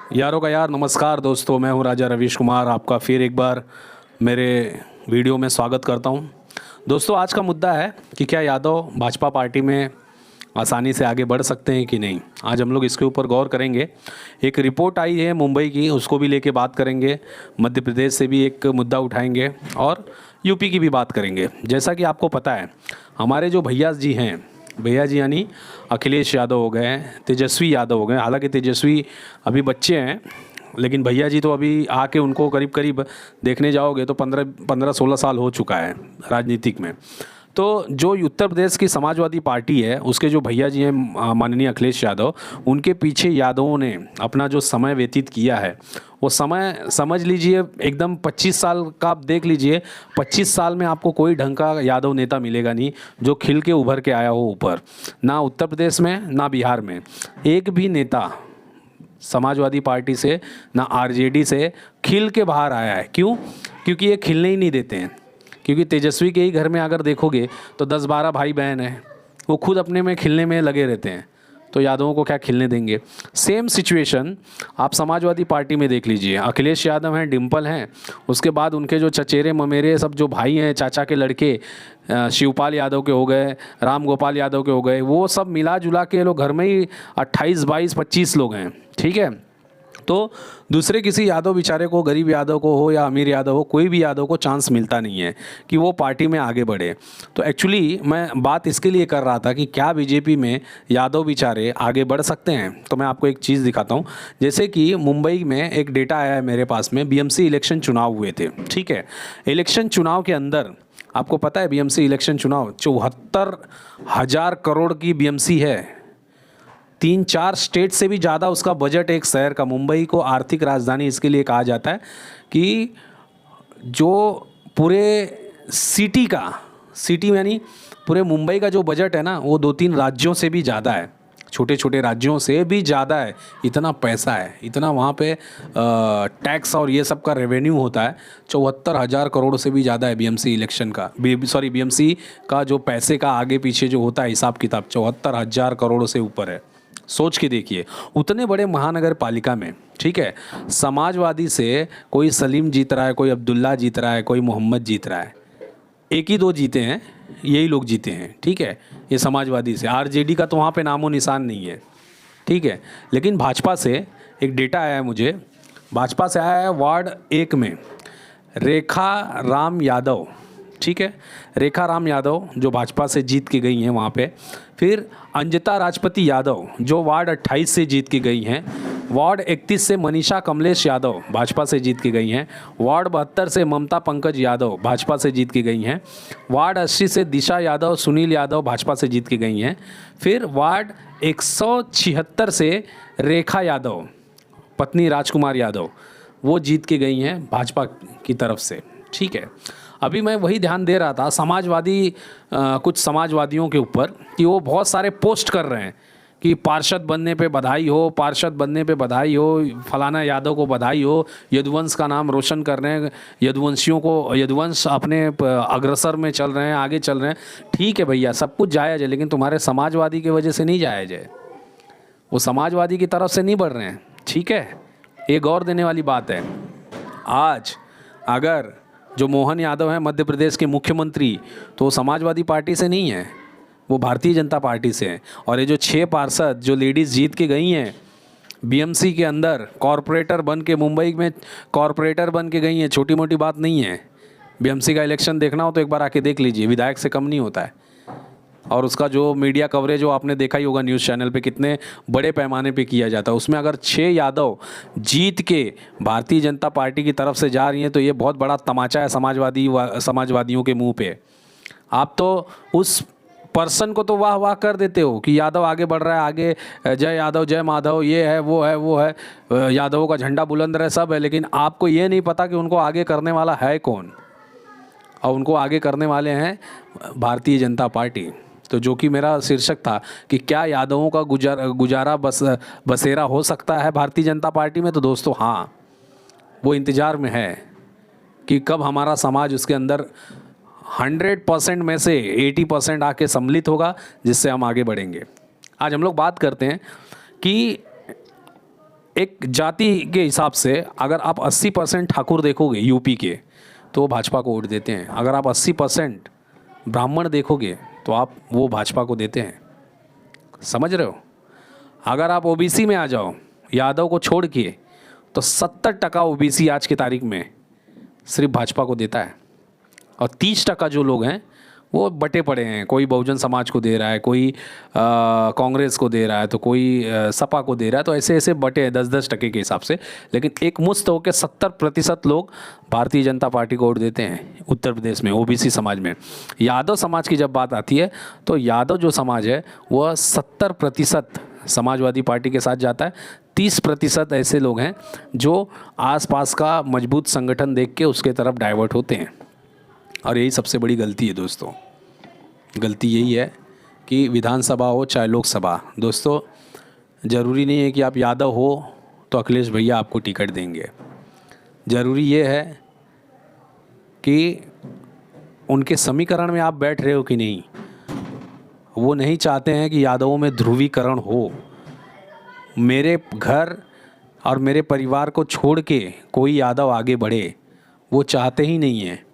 यारों का यार नमस्कार दोस्तों, मैं हूं राजा रवीश कुमार। आपका फिर एक बार मेरे वीडियो में स्वागत करता हूं। दोस्तों, आज का मुद्दा है कि क्या यादव भाजपा पार्टी में आसानी से आगे बढ़ सकते हैं कि नहीं। आज हम लोग इसके ऊपर गौर करेंगे। एक रिपोर्ट आई है मुंबई की, उसको भी लेके बात करेंगे। मध्य प्रदेश से भी एक मुद्दा उठाएंगे और यूपी की भी बात करेंगे। जैसा कि आपको पता है, हमारे जो भैया जी हैं, भैया जी यानी अखिलेश यादव हो गए, तेजस्वी यादव हो गए। हालांकि तेजस्वी अभी बच्चे हैं, लेकिन भैया जी तो अभी आके उनको करीब करीब देखने जाओगे तो 15-16 साल हो चुका है राजनीतिक में। तो जो उत्तर प्रदेश की समाजवादी पार्टी है, उसके जो भैया जी हैं माननीय अखिलेश यादव, उनके पीछे यादवों ने अपना जो समय व्यतीत किया है, वो समय समझ लीजिए एकदम 25 साल का। आप देख लीजिए, 25 साल में आपको कोई ढंग का यादव नेता मिलेगा नहीं जो खिल के उभर के आया हो ऊपर। ना उत्तर प्रदेश में ना बिहार में एक भी नेता समाजवादी पार्टी से ना आरजेडी से खिल के बाहर आया है। क्यों? क्योंकि ये खिलने ही नहीं देते हैं। क्योंकि तेजस्वी के ही घर में अगर देखोगे तो 10-12 भाई बहन हैं, वो खुद अपने में खिलने में लगे रहते हैं, तो यादवों को क्या खिलने देंगे। सेम सिचुएशन आप समाजवादी पार्टी में देख लीजिए। अखिलेश यादव हैं, डिम्पल हैं, उसके बाद उनके जो चचेरे ममेरे सब जो भाई हैं, चाचा के लड़के, शिवपाल यादव के हो गए, राम गोपाल यादव के हो गए, वो सब मिला जुला के लोग घर में ही 28, 22, 25 लोग हैं। ठीक है, तो दूसरे किसी यादव बेचारे को, गरीब यादव को हो या अमीर यादव हो, कोई भी यादव को चांस मिलता नहीं है कि वो पार्टी में आगे बढ़े। तो एक्चुअली मैं बात इसके लिए कर रहा था कि क्या बीजेपी में यादव बेचारे आगे बढ़ सकते हैं। तो मैं आपको एक चीज़ दिखाता हूँ। जैसे कि मुंबई में एक डेटा आया है मेरे पास में, बीएमसी इलेक्शन चुनाव हुए थे। ठीक है, इलेक्शन चुनाव के अंदर आपको पता है बीएमसी इलेक्शन चुनाव 74,000 करोड़ की बीएमसी है। 3-4 स्टेट से भी ज़्यादा उसका बजट एक शहर का। मुंबई को आर्थिक राजधानी इसके लिए कहा जाता है कि जो पूरे सिटी यानी पूरे मुंबई का जो बजट है ना, वो 2-3 राज्यों से भी ज़्यादा है, छोटे छोटे राज्यों से भी ज़्यादा है। इतना पैसा है, इतना वहाँ पे टैक्स और ये सब का रेवेन्यू होता है। 74,000 करोड़ से भी ज़्यादा है बीएमसी इलेक्शन का, बीएमसी का जो पैसे का आगे पीछे जो होता है हिसाब किताब, 74,000 करोड़ से ऊपर है। सोच के देखिए, उतने बड़े महानगर पालिका में, ठीक है, समाजवादी से कोई सलीम जीत रहा है, कोई अब्दुल्ला जीत रहा है, कोई मोहम्मद जीत रहा है। एक ही दो जीते हैं, यही लोग जीते हैं। ठीक है, ये समाजवादी से। आरजेडी का तो वहाँ पे नामो निशान नहीं है। ठीक है, लेकिन भाजपा से एक डेटा आया है मुझे, भाजपा से आया है वार्ड 1 में रेखा राम यादव। ठीक है, रेखा राम यादव जो भाजपा से जीत के गई हैं वहाँ पे। फिर अंजिता राजपति यादव जो वार्ड 28 से जीत के गई हैं। वार्ड 31 से मनीषा कमलेश यादव भाजपा से जीत के गई हैं। वार्ड 72 से ममता पंकज यादव भाजपा से जीत के गई हैं। वार्ड 80 से दिशा यादव, सुनील यादव भाजपा से जीत के गई हैं। फिर वार्ड 176 से रेखा यादव, पत्नी राजकुमार यादव, वो जीत के गई हैं भाजपा की तरफ से। ठीक है, अभी मैं वही ध्यान दे रहा था समाजवादी कुछ समाजवादियों के ऊपर कि वो बहुत सारे पोस्ट कर रहे हैं कि पार्षद बनने पे बधाई हो, पार्षद बनने पे बधाई हो, फलाना यादव को बधाई हो, यदुवंश का नाम रोशन कर रहे हैं, यदुवंशियों को, यदुवंश अपने अग्रसर में चल रहे हैं, आगे चल रहे हैं। ठीक है भैया, सब कुछ जायज़ है, लेकिन तुम्हारे समाजवादी की वजह से नहीं जायज़ है, वो समाजवादी की तरफ से नहीं बढ़ रहे हैं। ठीक है, ये गौर देने वाली बात है। आज अगर जो मोहन यादव हैं मध्य प्रदेश के मुख्यमंत्री, तो वो समाजवादी पार्टी से नहीं है, वो भारतीय जनता पार्टी से हैं। और ये जो 6 पार्षद जो लेडीज़ जीत के गई हैं बीएमसी के अंदर, कॉरपोरेटर बन के, मुंबई में कॉरपोरेटर बन के गई हैं, छोटी मोटी बात नहीं है। बीएमसी का इलेक्शन देखना हो तो एक बार आके देख लीजिए, विधायक से कम नहीं होता है। और उसका जो मीडिया कवरेज जो आपने देखा ही होगा न्यूज़ चैनल पे, कितने बड़े पैमाने पे किया जाता है। उसमें अगर 6 यादव जीत के भारतीय जनता पार्टी की तरफ से जा रही हैं तो ये बहुत बड़ा तमाचा है समाजवादियों के मुंह पे। आप तो उस पर्सन को तो वाह वाह कर देते हो कि यादव आगे बढ़ रहा है, आगे जय यादव जय माधव, ये है वो है वो है, यादवों का झंडा बुलंद रहे, सब है। लेकिन आपको ये नहीं पता कि उनको आगे करने वाला है कौन, और उनको आगे करने वाले हैं भारतीय जनता पार्टी। तो जो कि मेरा शीर्षक था कि क्या यादवों का गुजारा बसेरा हो सकता है भारतीय जनता पार्टी में। तो दोस्तों हाँ, वो इंतज़ार में है कि कब हमारा समाज उसके अंदर 100% में से 80% आके सम्मिलित होगा, जिससे हम आगे बढ़ेंगे। आज हम लोग बात करते हैं कि एक जाति के हिसाब से अगर आप 80% ठाकुर देखोगे यूपी के तो भाजपा को वोट देते हैं। अगर आप 80% ब्राह्मण देखोगे तो आप वो भाजपा को देते हैं। समझ रहे हो? अगर आप ओबीसी में आ जाओ यादव को छोड़ के तो 70% ओबीसी आज की तारीख में सिर्फ भाजपा को देता है और 30% जो लोग हैं वो बटे पड़े हैं। कोई बहुजन समाज को दे रहा है, कोई कांग्रेस को दे रहा है, तो कोई सपा को दे रहा है, तो ऐसे ऐसे बटे हैं 10-10% के हिसाब से। लेकिन एक मुश्त होकर 70% लोग भारतीय जनता पार्टी को वोट देते हैं उत्तर प्रदेश में ओबीसी समाज में। यादव समाज की जब बात आती है तो यादव जो समाज है वह 70% समाजवादी पार्टी के साथ जाता है। 30% ऐसे लोग हैं जो आसपास का मजबूत संगठन देख के उसके तरफ डाइवर्ट होते हैं। और यही सबसे बड़ी गलती है दोस्तों। गलती यही है कि विधानसभा हो चाहे लोकसभा, दोस्तों ज़रूरी नहीं है कि आप यादव हो तो अखिलेश भैया आपको टिकट देंगे। ज़रूरी ये है कि उनके समीकरण में आप बैठ रहे हो कि नहीं। वो नहीं चाहते हैं कि यादवों में ध्रुवीकरण हो। मेरे घर और मेरे परिवार को छोड़ के कोई यादव आगे बढ़े, वो चाहते ही नहीं हैं।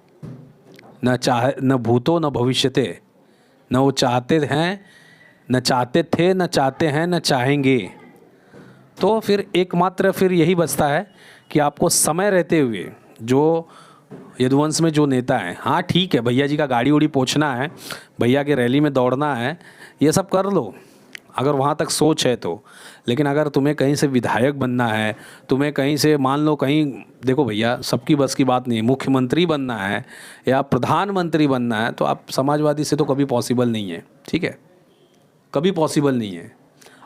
न भूतो न भविष्यते, न वो चाहते हैं, न चाहते थे, न चाहते हैं, न चाहेंगे। तो फिर एकमात्र फिर यही बचता है कि आपको समय रहते हुए जो यदुवंश में जो नेता हैं, हाँ ठीक है भैया जी का गाड़ी उड़ी पोंछना है, भैया के रैली में दौड़ना है, ये सब कर लो अगर वहाँ तक सोच है तो। लेकिन अगर तुम्हें कहीं से विधायक बनना है, तुम्हें कहीं से मान लो कहीं, देखो भैया सबकी बस की बात नहीं है, मुख्यमंत्री बनना है या प्रधानमंत्री बनना है तो आप समाजवादी से तो कभी पॉसिबल नहीं है। ठीक है, कभी पॉसिबल नहीं है।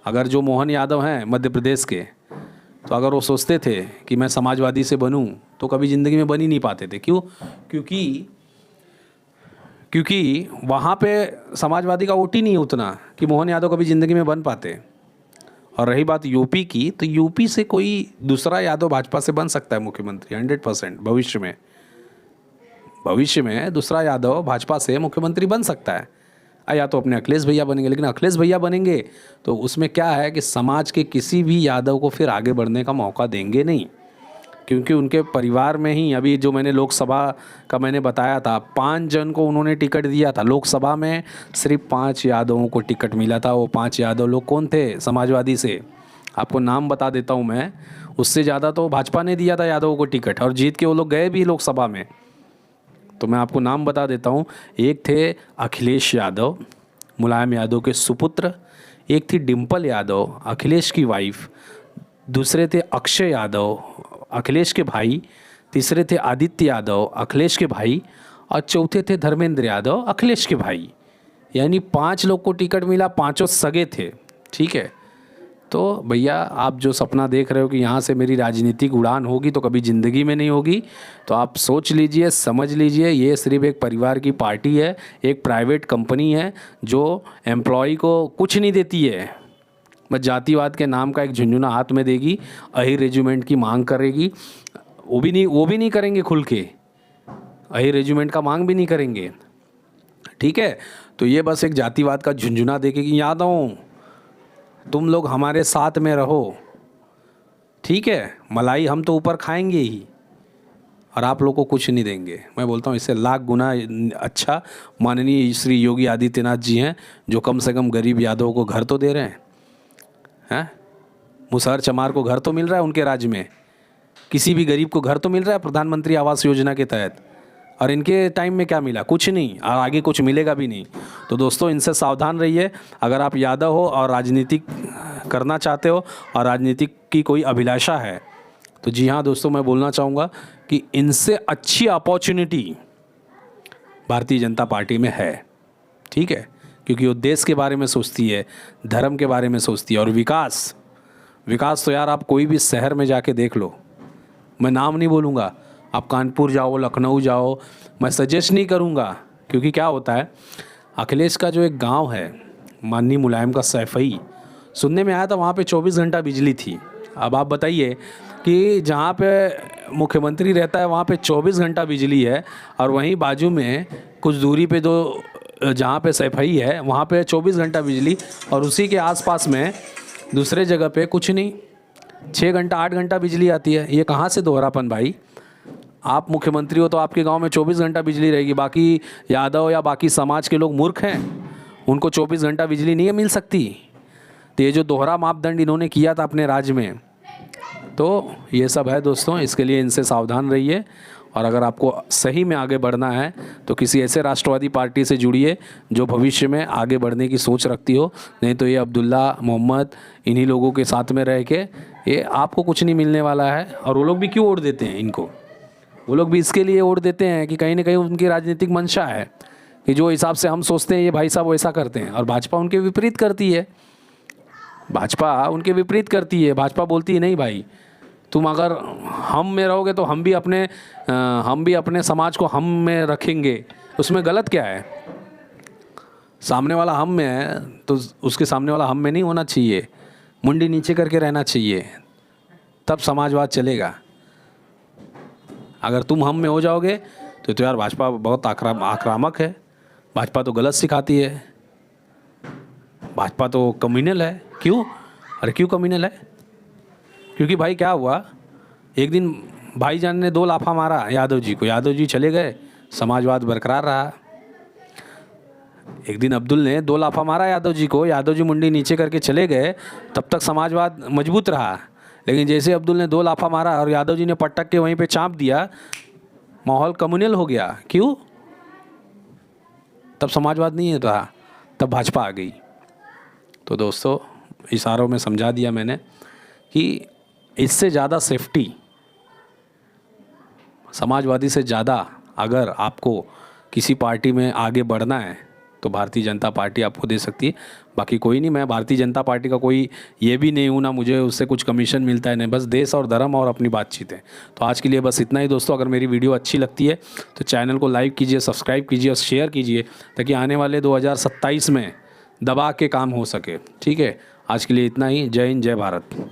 अगर जो मोहन यादव हैं मध्य प्रदेश के, तो अगर वो सोचते थे कि मैं समाजवादी से बनूं तो कभी ज़िंदगी में बन ही नहीं पाते थे। क्यों? क्योंकि वहाँ पे समाजवादी का वोट ही नहीं है उतना कि मोहन यादव कभी ज़िंदगी में बन पाते। और रही बात यूपी की, तो यूपी से कोई दूसरा यादव भाजपा से बन सकता है मुख्यमंत्री 100% भविष्य में दूसरा यादव भाजपा से मुख्यमंत्री बन सकता है। या तो अपने अखिलेश भैया बनेंगे, लेकिन अखिलेश भैया बनेंगे तो उसमें क्या है कि समाज के किसी भी यादव को फिर आगे बढ़ने का मौका देंगे नहीं। क्योंकि उनके परिवार में ही, अभी जो मैंने लोकसभा का मैंने बताया था, 5 जन को उन्होंने टिकट दिया था। लोकसभा में सिर्फ 5 यादवों को टिकट मिला था। वो 5 यादव लोग कौन थे समाजवादी से? आपको नाम बता देता हूँ मैं। उससे ज़्यादा तो भाजपा ने दिया था यादवों को टिकट और जीत के वो लोग गए भी लोकसभा में। तो मैं आपको नाम बता देता हूँ। एक थे अखिलेश यादव, मुलायम यादव के सुपुत्र। एक थी डिम्पल यादव, अखिलेश की वाइफ। दूसरे थे अक्षय यादव, अखिलेश के भाई। तीसरे थे आदित्य यादव, अखिलेश के भाई। और चौथे थे धर्मेंद्र यादव, अखिलेश के भाई। यानी 5 लोग को टिकट मिला, 5 सगे थे। ठीक है, तो भैया आप जो सपना देख रहे हो कि यहाँ से मेरी राजनीतिक उड़ान होगी तो कभी ज़िंदगी में नहीं होगी, तो आप सोच लीजिए, समझ लीजिए, ये सिर्फ एक परिवार की पार्टी है, एक प्राइवेट कंपनी है जो एम्प्लॉय को कुछ नहीं देती है, बस जातिवाद के नाम का एक झुंझुना हाथ में देगी, अहिर रेजिमेंट की मांग करेगी। वो भी नहीं करेंगे खुल के, अहिर रेजिमेंट का मांग भी नहीं करेंगे। ठीक है, तो ये बस एक जातिवाद का झुंझुना देखेगी। यादव तुम लोग हमारे साथ में रहो, ठीक है, मलाई हम तो ऊपर खाएंगे ही और आप लोग को कुछ नहीं देंगे। मैं बोलता हूँ इससे लाख गुना अच्छा माननीय श्री योगी आदित्यनाथ जी हैं, जो कम से कम गरीब यादवों को घर तो दे रहे हैं। मुसहर चमार को घर तो मिल रहा है उनके राज्य में, किसी भी गरीब को घर तो मिल रहा है प्रधानमंत्री आवास योजना के तहत। और इनके टाइम में क्या मिला? कुछ नहीं, और आगे कुछ मिलेगा भी नहीं। तो दोस्तों इनसे सावधान रहिए। अगर आप यादव हो और राजनीतिक करना चाहते हो और राजनीतिक की कोई अभिलाषा है, तो जी हाँ दोस्तों, मैं बोलना चाहूँगा कि इनसे अच्छी अपॉर्चुनिटी भारतीय जनता पार्टी में है। ठीक है, क्योंकि वो देश के बारे में सोचती है, धर्म के बारे में सोचती है और विकास तो यार आप कोई भी शहर में जाके देख लो, मैं नाम नहीं बोलूँगा, आप कानपुर जाओ, लखनऊ जाओ, मैं सजेस्ट नहीं करूँगा। क्योंकि क्या होता है, अखिलेश का जो एक गांव है माननीय मुलायम का सैफई, सुनने में आया था वहाँ पे 24 घंटा बिजली थी। अब आप बताइए कि जहाँ पे मुख्यमंत्री रहता है वहाँ पे 24 घंटा बिजली है, और वहीं बाजू में कुछ दूरी पे जो जहाँ पे सैफई है वहाँ पे 24 घंटा बिजली, और उसी के आसपास में दूसरे जगह पे कुछ नहीं। 6 घंटा 8 घंटा बिजली आती है। ये कहाँ से दोहरापन भाई? आप मुख्यमंत्री हो तो आपके गांव में 24 घंटा बिजली रहेगी, बाकी यादव या बाकी समाज के लोग मूर्ख हैं, उनको 24 घंटा बिजली नहीं मिल सकती। तो ये जो दोहरा मापदंड इन्होंने किया था अपने राज्य में, तो ये सब है दोस्तों, इसके लिए इनसे सावधान रहिए। और अगर आपको सही में आगे बढ़ना है तो किसी ऐसे राष्ट्रवादी पार्टी से जुड़िए जो भविष्य में आगे बढ़ने की सोच रखती हो। नहीं तो ये अब्दुल्ला मोहम्मद इन्हीं लोगों के साथ में रह के ये आपको कुछ नहीं मिलने वाला है। और वो लोग भी क्यों वोट देते हैं इनको? वो लोग भी इसके लिए वोट देते हैं कि कहीं ना कहीं उनकी राजनीतिक मंशा है कि जो हिसाब से हम सोचते हैं ये भाई साहब वैसा करते हैं। और भाजपा उनके विपरीत करती है, भाजपा उनके विपरीत करती है। भाजपा बोलती है नहीं भाई, तुम अगर हम में रहोगे तो हम भी अपने समाज को हम में रखेंगे। उसमें गलत क्या है? सामने वाला हम में है तो उसके सामने वाला हम में नहीं होना चाहिए, मुंडी नीचे करके रहना चाहिए, तब समाजवाद चलेगा। अगर तुम हम में हो जाओगे तो यार भाजपा बहुत आक्रामक है, भाजपा तो गलत सिखाती है, भाजपा तो कम्युनल है। क्यों? अरे क्यों कम्युनल है? क्योंकि भाई क्या हुआ, एक दिन भाईजान ने 2 लाफा मारा यादव जी को, यादव जी चले गए, समाजवाद बरकरार रहा। एक दिन अब्दुल ने 2 लाफा मारा यादव जी को, यादव जी मुंडी नीचे करके चले गए, तब तक समाजवाद मजबूत रहा। लेकिन जैसे अब्दुल ने 2 लाफा मारा और यादव जी ने पटक के वहीं पे चाँप दिया, माहौल कम्युनल हो गया। क्यों? तब समाजवाद नहीं रहा, तब भाजपा आ गई। तो दोस्तों इशारों में समझा दिया मैंने कि इससे ज़्यादा सेफ्टी, समाजवादी से ज़्यादा अगर आपको किसी पार्टी में आगे बढ़ना है तो भारतीय जनता पार्टी आपको दे सकती है। बाकी कोई नहीं, मैं भारतीय जनता पार्टी का कोई ये भी नहीं हूँ ना मुझे उससे कुछ कमीशन मिलता है, नहीं, बस देश और धर्म और अपनी बातचीत है। तो आज के लिए बस इतना ही दोस्तों। अगर मेरी वीडियो अच्छी लगती है तो चैनल को लाइक कीजिए, सब्सक्राइब कीजिए और शेयर कीजिए, ताकि आने वाले 2027 में दबा के काम हो सके। ठीक है, आज के लिए इतना ही। जय हिंद, जय भारत।